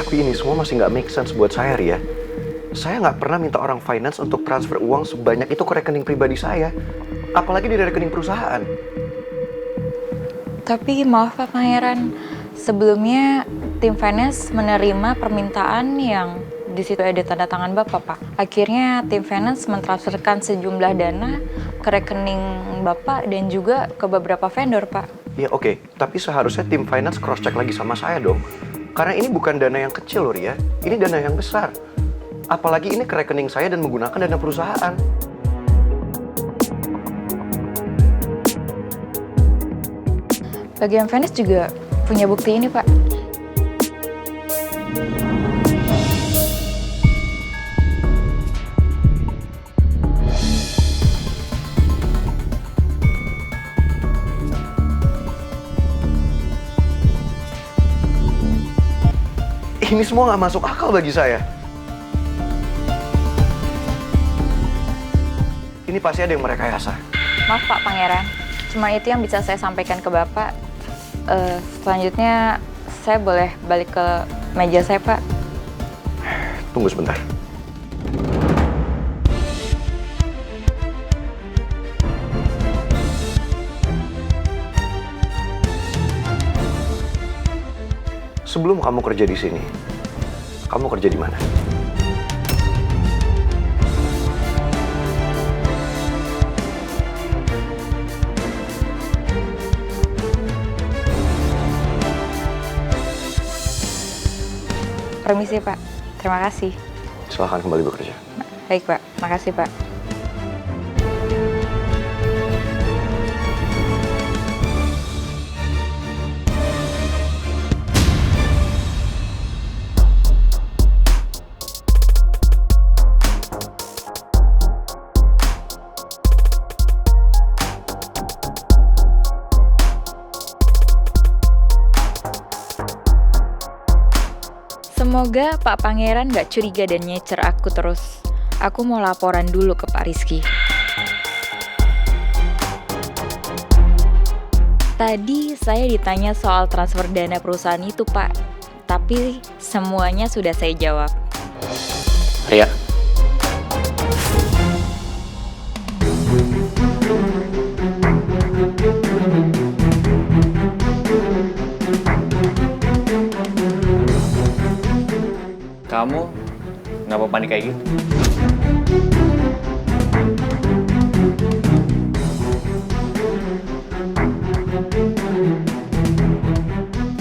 Tapi ini semua masih nggak make sense buat saya, Ria. Saya nggak pernah minta orang finance untuk transfer uang sebanyak itu ke rekening pribadi saya. Apalagi dari rekening perusahaan. Tapi maaf Pak Pangeran, sebelumnya tim finance menerima permintaan yang di situ ada tanda tangan Bapak, Pak. Akhirnya tim finance mentransferkan sejumlah dana ke rekening Bapak dan juga ke beberapa vendor, Pak. Ya oke, tapi seharusnya tim finance cross-check lagi sama saya dong. Karena ini bukan dana yang kecil loh, Ria. Ini dana yang besar. Apalagi ini ke rekening saya dan menggunakan dana perusahaan. Bagian finance juga punya bukti ini, Pak. Ini semua nggak masuk akal bagi saya. Ini pasti ada yang merekayasa. Maaf Pak Pangeran, cuma itu yang bisa saya sampaikan ke Bapak. Selanjutnya saya boleh balik ke meja saya, Pak. Tunggu sebentar. Sebelum kamu kerja di sini, kamu kerja di mana? Permisi, Pak. Terima kasih. Silahkan kembali bekerja. Baik, Pak. Makasih, Pak. Semoga Pak Pangeran gak curiga dan nyecer aku terus. Aku mau laporan dulu ke Pak Rizky. Tadi saya ditanya soal transfer dana perusahaan itu, Pak. Tapi semuanya sudah saya jawab. Ria. Kamu kenapa panik kayak gitu?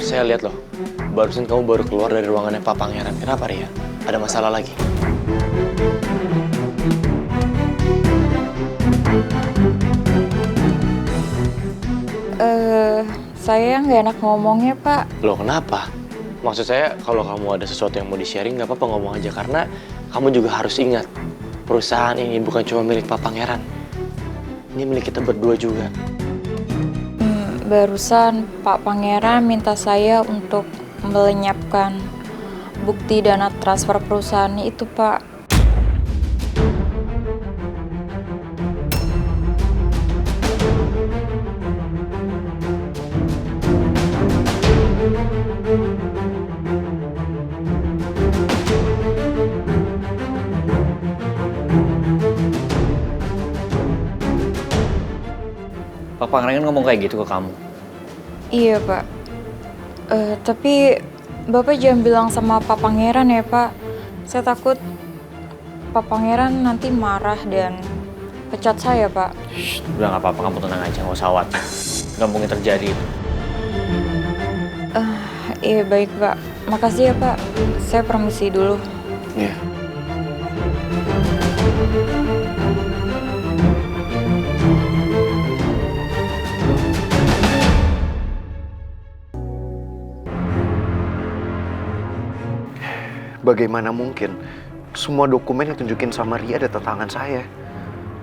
Saya lihat loh, barusan kamu baru keluar dari ruangannya Pak Pangeran. Kenapa, Ria? Ada masalah lagi? Saya nggak enak ngomongnya, Pak. Loh, kenapa? Maksud saya, kalau kamu ada sesuatu yang mau di-sharing, nggak apa-apa ngomong aja. Karena kamu juga harus ingat, perusahaan ini bukan cuma milik Pak Pangeran. Ini milik kita berdua juga. Barusan Pak Pangeran minta saya untuk melenyapkan bukti dana transfer perusahaan itu, Pak. Pak Pangeran ngomong kayak gitu ke kamu? Iya, Pak. Tapi Bapak jangan bilang sama Pak Pangeran ya, Pak. Saya takut Pak Pangeran nanti marah dan pecat saya, Pak. Udah nggak apa-apa, kamu tenang aja, nggak usah khawatir. Nggak mungkin terjadi itu. Iya, baik, Pak. Makasih ya, Pak. Saya permisi dulu. Iya. Bagaimana mungkin semua dokumen yang tunjukin sama Ria ada tangan saya?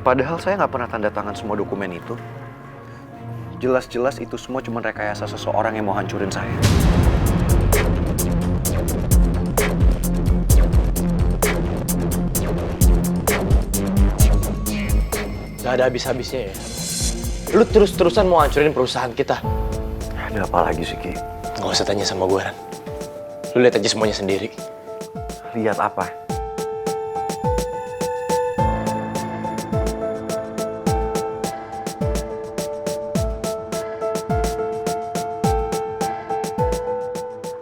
Padahal saya nggak pernah tanda tangan semua dokumen itu. Jelas-jelas itu semua cuma rekayasa seseorang yang mau hancurin saya. Gak ada habis-habisnya ya. Lu terus-terusan mau hancurin perusahaan kita. Ada apa lagi sih, Ki? Gak usah tanya sama gue, Ran. Lu lihat aja semuanya sendiri. Lihat apa?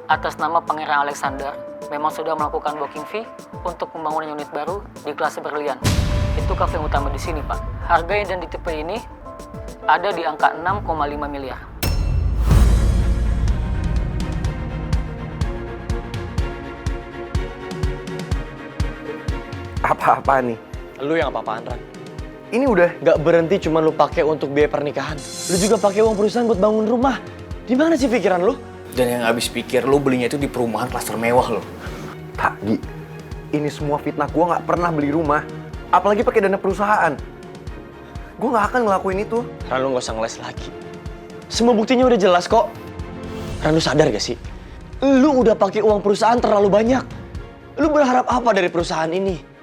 Atas nama Pangeran Alexander, memang sudah melakukan booking fee untuk pembangunan unit baru di kelas Berlian. Itu kafe yang utama di sini, Pak. Harganya dan di tipe ini ada di angka 6,5 miliar. Apa-apa nih? Lu yang apa-apaan, Ran? Ini udah Gak berhenti cuma lu pakai untuk biaya pernikahan. Lu juga pakai uang perusahaan buat bangun rumah. Di mana sih pikiran lu? Dan yang habis pikir lo belinya itu di perumahan klaster mewah lo. Tak, Gi. Ini semua fitnah. Gue nggak pernah beli rumah. Apalagi pakai dana perusahaan. Gue nggak akan ngelakuin itu. Ran, lu gak usah ngeles lagi. Semua buktinya udah jelas kok. Ran, lu sadar gak sih? Lu udah pakai uang perusahaan terlalu banyak. Lu berharap apa dari perusahaan ini?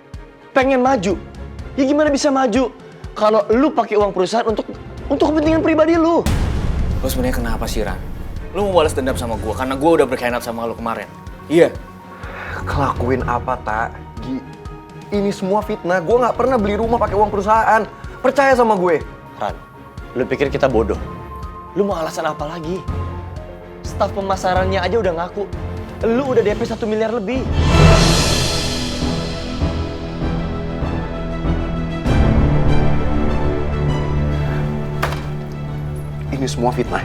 Pengen maju? Ya gimana bisa maju kalau lu pakai uang perusahaan untuk kepentingan pribadi lu? Lo sebenarnya kenapa sih, Ran? Lo mau balas dendam sama gue karena gue udah berkhianat sama lo kemarin. Iya. Kelakuin apa, Tak? Gi, ini semua fitnah. Gue nggak pernah beli rumah pakai uang perusahaan. Percaya sama gue. Ran, lu pikir kita bodoh? Lu mau alasan apa lagi? Staf pemasarannya aja udah ngaku. Lu udah DP 1 miliar lebih. Ini semua fitnah.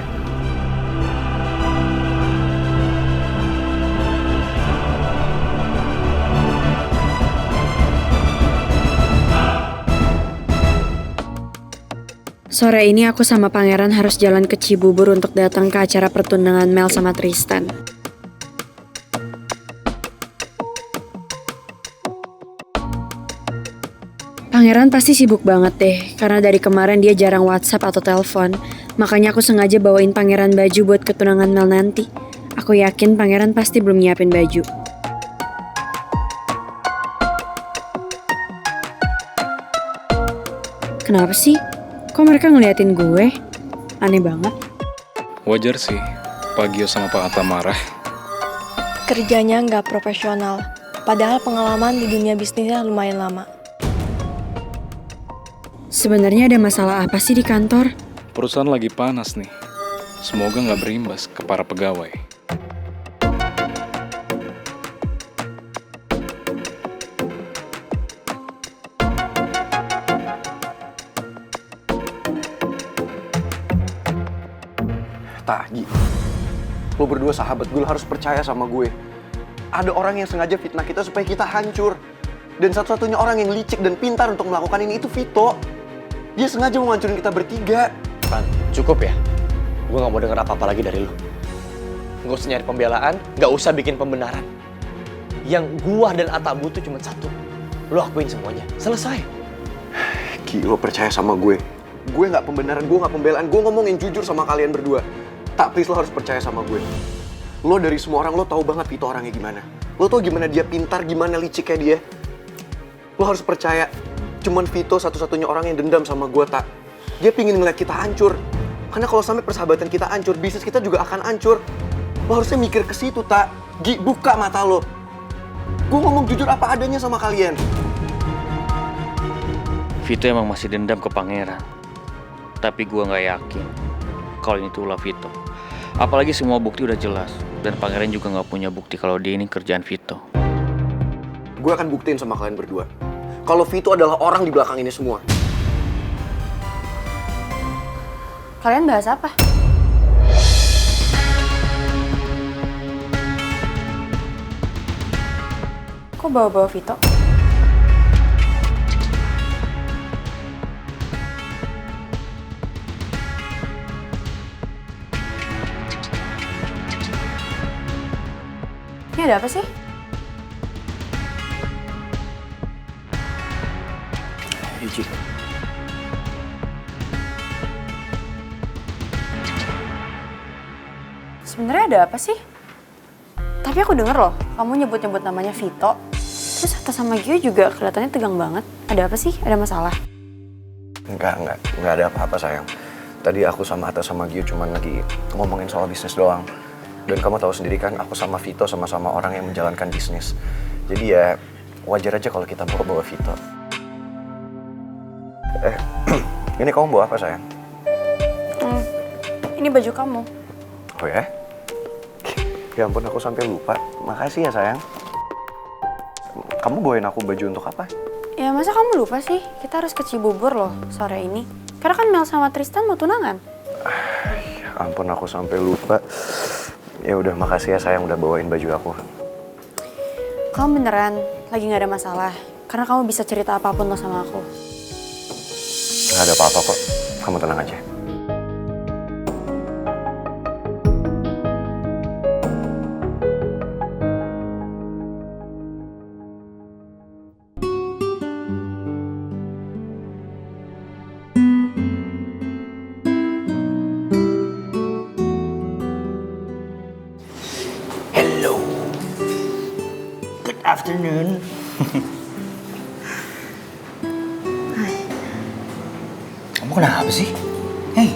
Sore ini aku sama Pangeran harus jalan ke Cibubur untuk datang ke acara pertunangan Mel sama Tristan. Pangeran pasti sibuk banget deh, karena dari kemarin dia jarang WhatsApp atau telepon. Makanya aku sengaja bawain Pangeran baju buat ketunangan Mel nanti. Aku yakin Pangeran pasti belum nyiapin baju. Kenapa sih? Kok mereka ngeliatin gue? Aneh banget. Wajar sih, Pak Gio sama Pak Atta marah. Kerjanya nggak profesional, padahal pengalaman di dunia bisnisnya lumayan lama. Sebenarnya ada masalah apa sih di kantor? Perusahaan lagi panas nih. Semoga nggak berimbas ke para pegawai. Tak, Gi. Lo berdua sahabat gue, lo harus percaya sama gue. Ada orang yang sengaja fitnah kita supaya kita hancur. Dan satu-satunya orang yang licik dan pintar untuk melakukan ini itu Vito. Dia sengaja mau ngancurin kita bertiga. Ran, cukup ya? Gue gak mau denger apa-apa lagi dari lu. Gak usah nyari pembelaan, gak usah bikin pembenaran. Yang gua dan Atta butuh cuma satu. Lu akuin semuanya, selesai. Gi, lo percaya sama gue. Gue gak pembenaran, gue gak pembelaan. Gue ngomongin jujur sama kalian berdua. Tak, please, lo harus percaya sama gue. Lo dari semua orang, lo tahu banget Vito orangnya gimana. Lo tau gimana dia pintar, gimana liciknya dia. Lo harus percaya, cuman Vito satu-satunya orang yang dendam sama gue, Tak. Dia pingin ngeliat kita hancur. Karena kalau sampai persahabatan kita hancur, bisnis kita juga akan hancur. Lo harusnya mikir ke situ, Tak. Gi, buka mata lo. Gue ngomong jujur apa adanya sama kalian. Vito emang masih dendam ke Pangeran. Tapi gue gak yakin kalau ini tuh ulah Vito. Apalagi semua bukti udah jelas. Dan Pangeran juga gak punya bukti kalau dia ini kerjaan Vito. Gue akan buktiin sama kalian berdua. Kalau Vito adalah orang di belakang ini semua. Kalian bahas apa? Kok bawa-bawa Vito? Ini ada apa sih? Yuji. Sebenarnya ada apa sih? Tapi aku denger loh, kamu nyebut-nyebut namanya Vito. Terus Atta sama Gio juga kelihatannya tegang banget. Ada apa sih? Ada masalah? Enggak ada apa-apa sayang. Tadi aku sama Atta sama Gio cuman lagi ngomongin soal bisnis doang. Dan kamu tahu sendiri kan, aku sama Vito sama-sama orang yang menjalankan bisnis. Jadi ya wajar aja kalau kita bawa Vito. Ini kamu bawa apa sayang? Ini baju kamu. Oh ya? Ya ampun, aku sampai lupa. Makasih ya sayang. Kamu bawain aku baju untuk apa? Ya masa kamu lupa sih? Kita harus ke Cibubur loh sore ini. Karena kan Mel sama Tristan mau tunangan. Ya ampun, aku sampai lupa. Ya udah, makasih ya sayang udah bawain baju aku. Kamu beneran lagi gak ada masalah? Karena kamu bisa cerita apapun lo sama aku. Gak ada apa-apa kok. Kamu tenang aja. Afternoon. Kamu kenapa sih? Hei.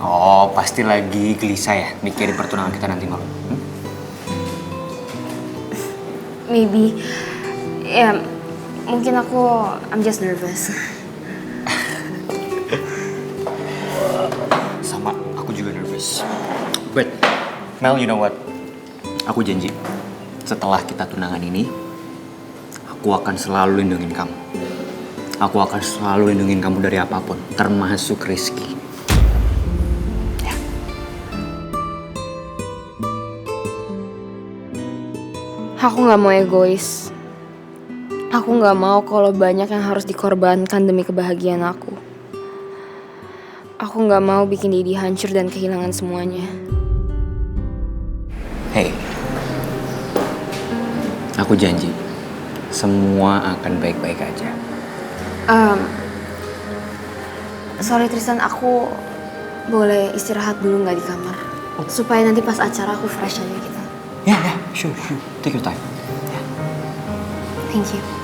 Oh, pasti lagi gelisah ya mikirin pertunangan kita nanti malam. Maybe. Ya, mungkin I'm just nervous. Sama, aku juga nervous. But, Mel, you know what? Aku janji, setelah kita tunangan ini, aku akan selalu lindungin kamu. Aku akan selalu lindungin kamu dari apapun, termasuk Rizky. Ya. Aku gak mau egois. Aku gak mau kalau banyak yang harus dikorbankan demi kebahagiaan aku. Aku gak mau bikin Didi hancur dan kehilangan semuanya. Hey, aku janji, semua akan baik-baik aja. Sorry Tristan, aku boleh istirahat dulu gak di kamar? Supaya nanti pas acara aku fresh aja gitu. Ya, sure. Take your time. Thank you.